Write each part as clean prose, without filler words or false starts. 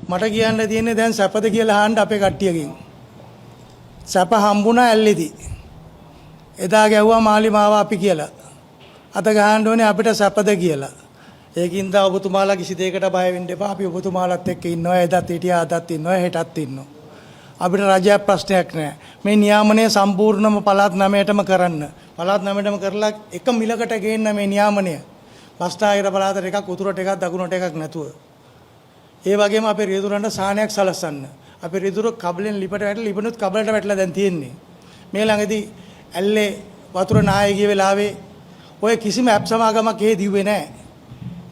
මට කියන්න තියෙන්නේ දැන් සැපද කියලා අහන්න අපේ කට්ටියගෙන්. සැප හම්බුණා ඇල්ලේදී. එදා ගැව්වා මාලිමාව අපි කියලා. අත ගහන්න ඕනේ අපිට සැපද කියලා. ඒකින්ද ඔබතුමාලා කිසි දෙයකට බය වෙන්න එපා. අපි ඔබතුමාලත් එක්ක ඉන්නවා. එදත් හිටියා, අදත් ඉන්නවා, හෙටත් ඉන්නවා. අපිට රජයක් ප්‍රශ්නයක් නැහැ. මේ නියාමනය සම්පූර්ණම පළාත් 9ටම කරන්න. පළාත් 9ටම කරලා එක මිලකට ගේන්න මේ නියාමනය. බස්නාහිර පළාතට එකක්, උතුරට එකක්, දකුණට එකක් නැතුව. ඒ වගේම අපේ රියදුරන්ට සාහනයක් සලසන්න. අපේ රියදුර කබලෙන් ලිපට වැටලා ලිපනුත් කබලට වැටලා දැන් තියෙන්නේ. මේ ළඟදී ඇල්ලේ වතුර නාය ගිය වෙලාවේ ඔය කිසිම ඇප් සමාගමක් එහෙ දිව්වේ නැහැ.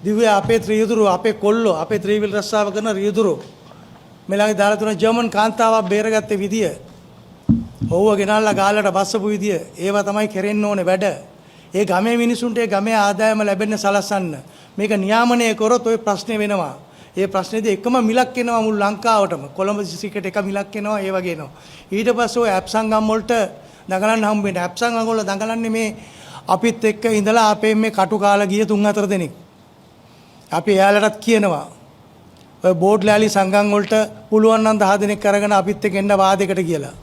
දිව්වේ අපේ රියදුර, අපේ කොල්ලෝ, අපේ ත්‍රිවිල් රස්සාව කරන රියදුර. මේ ළඟදී දාලා තුන ජර්මන් කාන්තාවක් බේරගත්තේ විදිය. ඔව්ව ගෙනල්ලා ගාලට බස්සපු විදිය. ඒවා තමයි කෙරෙන්න ඕනේ වැඩ. ඒ ගමේ මිනිසුන්ට ඒ ගමේ ආදායම ලැබෙන්න සලස්සන්න. මේක නියාමනය කරොත් ওই ප්‍රශ්නේ වෙනවා. ඒ ප්‍රශ්නේදී එකම මිලක් එනවා මුළු ලංකාවටම. කොළඹ සිසිකට එක මිලක් එනවා, ඒ වගේ එනවා. ඊට පස්සේ ওই ඇප් සංගම් වලට දඟලන්න හම්බ වෙන්නේ. ඇප් සංගම් වල දඟලන්නේ මේ අපිත් එක්ක ඉඳලා අපේ මේ කටු කාලා ගිය 3-4 දෙනෙක්. අපි එයාලටත් කියනවා ඔය බෝඩ් ලෑලි සංගම් වලට පුළුවන් නම් 10 දෙනෙක් අරගෙන අපිත් එක්ක එන්න වාදයකට කියලා.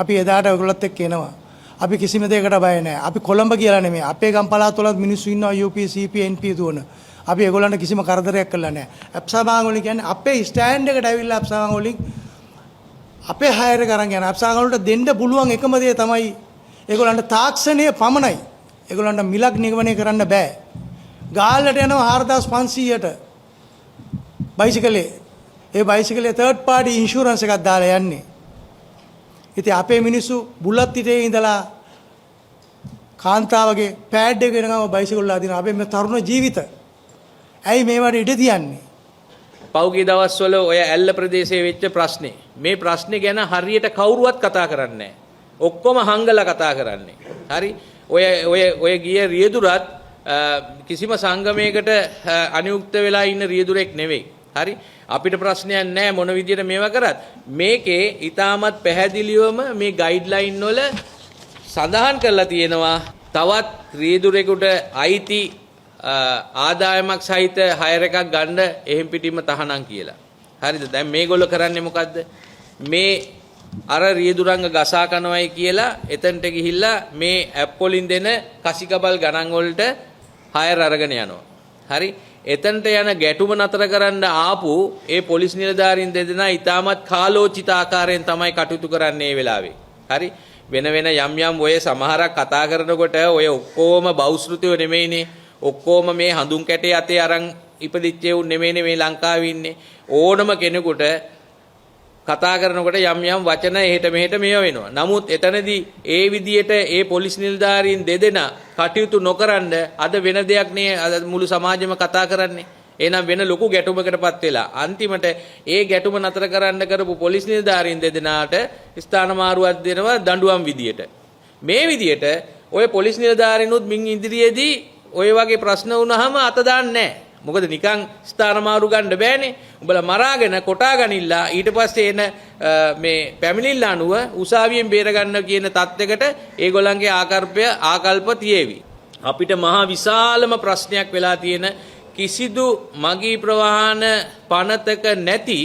අපි එදාට ඔයගොල්ලොත් එක්ක එනවා. අපි කිසිම දෙයකට බය නැහැ. අපි කොළඹ කියලා නෙමෙයි. අපේ ගම් පළාත් වලත් මිනිස්සු ඉන්නවා UP CP NP දුවන. අපි ඒගොල්ලන්ට කිසිම කරදරයක් කළා නැහැ. ඇප්සාමාංග වලින් කියන්නේ අපේ ස්ටෑන්ඩ් එකට ඇවිල්ලා ඇප්සාමාංග වලින් අපේ හයර් එක අරන් යන ඇප්සාමාංග වලට දෙන්න පුළුවන් එකම දේ තමයි ඒගොල්ලන්ට තාක්ෂණය පමණයි. ඒගොල්ලන්ට මිලක් නිගමනය කරන්න බෑ. ගාල්ලට යනවා 4500ට බයිසිකලේ. ඒ බයිසිකලේ තර්ඩ් පාර්ටි ඉන්ෂුරන්ස් එකක් දාලා යන්නේ. ඉතින් අපේ මිනිස්සු බුලත් පිටේ ඉඳලා කාන්තාවගේ පෑඩ් එක වෙනකම බයිසිකල් ලා දිනවා. අපේ මේ තරුණ ජීවිත ඇයි මේවට ඉඩ තියන්නේ? පෞගිය දවස්වල ඔය ඇල්ල ප්‍රදේශයේ වෙච්ච ප්‍රශ්නේ. මේ ප්‍රශ්නේ ගැන හරියට කවුරුවත් කතා කරන්නේ නැහැ. ඔක්කොම හංගලා කතා කරන්නේ. හරි? ඔය ගිය රියදුරත් කිසිම සංගමයකට අනුයුක්ත වෙලා ඉන්න රියදුරෙක් නෙවෙයි. හරි? අපිට ප්‍රශ්නයක් නැහැ මොන විදියට මේවා කරත්. මේකේ ඊටමත් පැහැදිලිවම මේ ගයිඩ්ලයින් වල සඳහන් කරලා තියෙනවා තවත් රියදුරෙකුට අයිති ආදායමක් සහිත හයර් එකක් ගන්න එහෙම් පිටින්ම තහනම් කියලා. හරිද? දැන් මේගොල්ලෝ කරන්නේ මොකද්ද? මේ අර රියදුරංග ගසා කනවයි කියලා එතනට ගිහිල්ලා මේ ඇප් වලින් දෙන කසිකබල් ගණන් වලට හයර් අරගෙන යනවා. හරි? එතනට යන ගැටුම නතර කරන්න ආපු ඒ පොලිස් නිලධාරීන් දෙදෙනා ඊටමත් කාලෝචිත ආකාරයෙන් තමයි කටයුතු කරන්නේ මේ වෙලාවේ. හරි? වෙන යම් ඔය සමහරක් කතා කරනකොට ඔය ඔක්කොම බෞද්ධෘතියෝ නෙමෙයිනේ. ඔක්කොම මේ හඳුන් කැටේ අතේ අරන් ඉපදිච්චේ උන් නෙමෙයිනේ මේ ලංකාවේ ඉන්නේ. ඕනම කෙනෙකුට කතා කරනකොට යම් වචන එහෙට මෙහෙට මේව වෙනවා. නමුත් එතනදී ඒ විදියට ඒ පොලිස් නිලධාරීන් දෙදෙනා කටයුතු නොකරනද අද වෙන දෙයක් නේ අද මුළු සමාජෙම කතා කරන්නේ. එහෙනම් වෙන ලොකු ගැටුමකටපත් වෙලා අන්තිමට ඒ ගැටුම නතර කරන්න කරපු පොලිස් නිලධාරීන් දෙදෙනාට ස්ථාන මාරුවක් දෙනවා දඬුවම් විදියට. මේ විදියට ඔය පොලිස් නිලධාරීනුත් මින් ඉදිරියේදී ඔය වගේ ප්‍රශ්න වුණාම අත දාන්නේ නැහැ. මොකද නිකන් ස්ථාන මාරු ගන්න බෑනේ. උඹලා මරාගෙන කොටා ගනිලා ඊට පස්සේ එන මේ පැමිණිල්ල අනුව උසාවියෙන් බේර ගන්න කියන තත්යකට ඒගොල්ලන්ගේ ආකල්ප තියේවි. අපිට මහා විශාලම ප්‍රශ්නයක් වෙලා තියෙන කිසිදු මගී ප්‍රවාහන පනතක නැති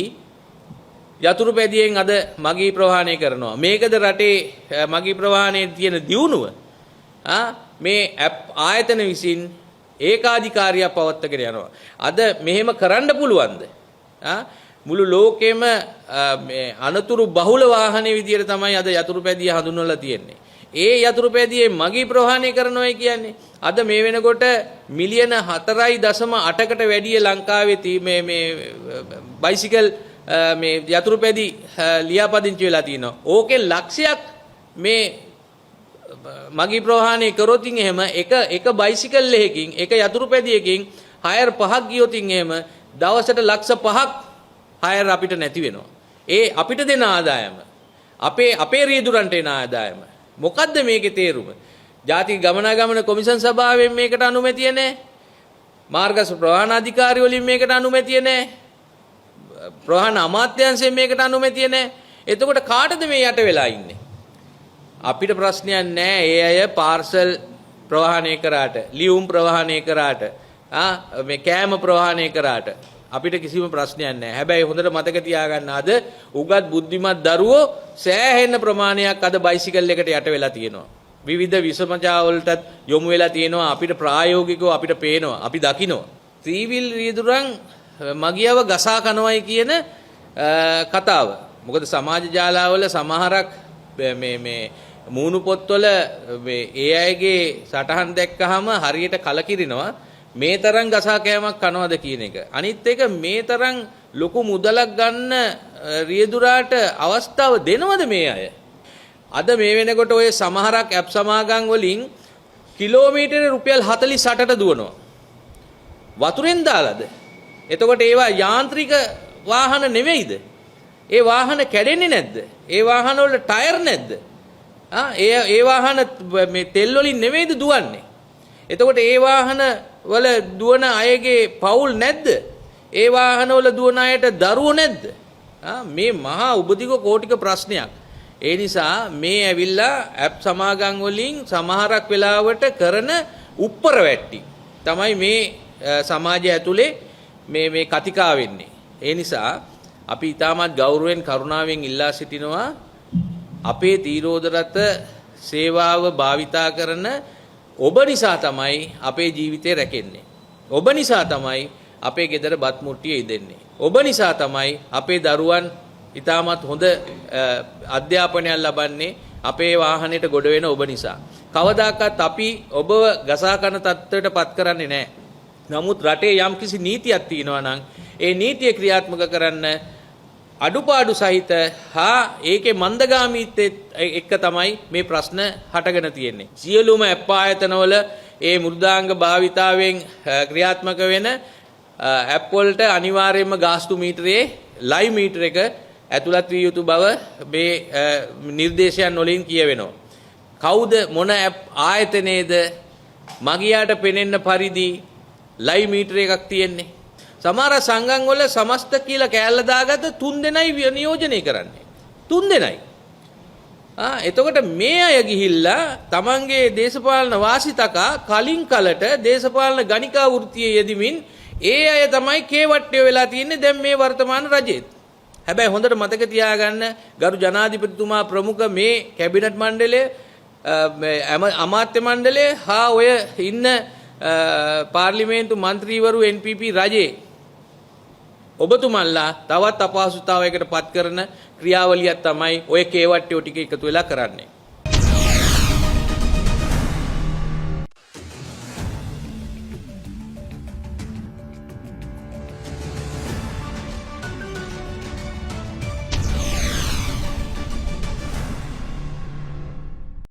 යතුරු පැදියෙන් අද මගී ප්‍රවාහනය කරනවා. මේකද රටේ මගී ප්‍රවාහනයේ තියෙන දියුණුව? මේ ආයතන විසින් ඒකාධිකාරියක් පවත්වාගෙන යනවා. අද මෙහෙම කරන්න පුළුවන්ද? මුළු ලෝකෙම මේ අනතුරු බහුල වාහනේ විදියට තමයි අද යතුරුපැදිය හඳුන්වලා තියෙන්නේ. ඒ යතුරුපැදියේ මගී ප්‍රවාහනය කරනවායි කියන්නේ අද මේ වෙනකොට මිලියන 4.8කට වැඩිය ලංකාවේ මේ බයිසිකල් මේ යතුරුපැදි ලියාපදිංචි වෙලා තිනවා. ඕකෙන් ලක්ෂයක් මේ මගී ප්‍රවාහනය කරොතින් එහෙම එක බයිසිකල් එකකින් එක යතුරුපැදියකින් හයර් 5ක් ගියොතින් එහෙම දවසට ලක්ෂ 5ක් හයර් අපිට නැති වෙනවා. ඒ අපිට දෙන ආදායම අපේ රියදුරන්ට එන ආදායම මොකද්ද මේකේ තේරුම? ජාතික ගමනාගමන කොමිෂන් සභාවෙන් මේකට අනුමැතිය නැහැ. මාර්ග ප්‍රවාහන අධිකාරිය වලින් මේකට අනුමැතිය නැහැ. ප්‍රවාහන අමාත්‍යාංශයෙන් මේකට අනුමැතිය නැහැ. එතකොට කාටද මේ යට වෙලා ඉන්නේ? අපිට ප්‍රශ්නයක් නැහැ. ඒ අය පාර්සල් ප්‍රවාහනය කරාට, ලියුම් ප්‍රවාහනය කරාට, මේ කෑම ප්‍රවාහනය කරාට අපිට කිසිම ප්‍රශ්නයක් නැහැ. හැබැයි හොඳට මතක තියාගන්න අද උගත් බුද්ධිමත් දරුවෝ සෑහෙන ප්‍රමාණයක් අද බයිසිකල් එකට යට වෙලා තියෙනවා. විවිධ විසමජා වලටත් යොමු වෙලා තියෙනවා. අපිට ප්‍රායෝගිකව අපිට පේනවා. අපි දකිනවා. ත්‍රිවිල් රියදුරන් මගියව ගසා කනවයි කියන කතාව. මොකද සමාජ ජාලාවල සමහරක් මේ මූණු පොත්වල ඒ අයගේ සටහන් දැක්කහම හරියට කලකිරිනවා. මේ තරම් ගසා කෑමක් කනවද කියන එක. අනිත් එක මේ තරම් ලොකු මුදලක් ගන්න රියදුරාට අවස්ථාව දෙනවද මේ අය? අද මේ වෙනකොට ඔය සමහරක් ඇප් සමාගම් වලින් කිලෝමීටර රුපියල් 48ට දුවනවා. වතුරෙන් දාලාද? එතකොට ඒවා යාන්ත්‍රික වාහන නෙවෙයිද? ඒ වාහන කැඩෙන්නේ නැද්ද? ඒ වාහන වල ටයර් නැද්ද? ඒ වාහන මේ තෙල් වලින් නෙවෙයිද දුවන්නේ? එතකොට ඒ වාහන වල දුවන අයගේ පවුල් නැද්ද? ඒ වාහන වල දුවන අයට දරුවෝ නැද්ද? මේ මහා උබදිග කෝටික ප්‍රශ්නයක්. ඒ නිසා මේ ඇවිල්ලා ඇප් සමාගම් වලින් සමහරක් වෙලාවට කරන උප්පර වැට්ටි තමයි මේ සමාජය ඇතුලේ මේ කතිකා වෙන්නේ. ඒ නිසා අපි ඊටමත් ගෞරවයෙන් කරුණාවෙන් ඉල්ලා සිටිනවා අපේ තීරෝදරත සේවාව භාවිතා කරන ඔබ නිසා තමයි අපේ ජීවිතේ රැකෙන්නේ. ඔබ නිසා තමයි අපේ ගෙදර බත් මුට්ටිය ඉදෙන්නේ. ඔබ නිසා තමයි අපේ දරුවන් ඊටමත් හොඳ අධ්‍යාපනයක් ලබන්නේ. අපේ වාහනයට ගොඩ වෙන ඔබ නිසා. කවදාකවත් අපි ඔබව ගසා කන තත්ත්වයට පත් කරන්නේ නැහැ. නමුත් රටේ යම්කිසි නීතියක් තියෙනවා නම් ඒ නීතිය ක්‍රියාත්මක කරන්න අඩුපාඩු සහිත හා ඒකේ මන්දගාමීත්වයේ එක්ක තමයි මේ ප්‍රශ්න හටගෙන තියෙන්නේ. සියලුම ඇප් ආයතනවල ඒ මෘදාංග භාවිතාවෙන් ක්‍රියාත්මක වෙන ඇප් වලට අනිවාර්යයෙන්ම ගාස්තු මීටරයේ ලයිව් මීටර එක ඇතුළත් විය යුතු බව මේ නිර්දේශයන් වලින් කියවෙනවා. කවුද මොන ඇප් ආයතනයේද මගියාට පෙනෙන්න පරිදි ලයිව් මීටර එකක් තියෙන්නේ? සමහර සංඝම් වල සමස්ත කියලා කෑල්ල දාගත්ත 3 දෙනයි නියෝජනය කරන්නේ. 3 දෙනයි. එතකොට මේ අය ගිහිල්ලා තමන්ගේ දේශපාලන වාසිතකා කලින් කලට දේශපාලන ගණිකා වෘත්තියේ යෙදමින් ඒ අය තමයි කේවට්ටිය වෙලා තියෙන්නේ දැන් මේ වර්තමාන රජෙත්. හැබැයි හොඳට මතක තියාගන්න ගරු ජනාධිපතිතුමා ප්‍රමුඛ මේ කැබිනට් මණ්ඩලය අමාත්‍ය මණ්ඩලය හා ඔය ඉන්න පාර්ලිමේන්තු මන්ත්‍රීවරු NPP රජේ ඔබතුමන්ලා තවත් අපහසුතාවයකට පත් කරන ක්‍රියාවලියක් තමයි ඔය කේවට්ටියෝ ටික එකතු වෙලා කරන්නේ.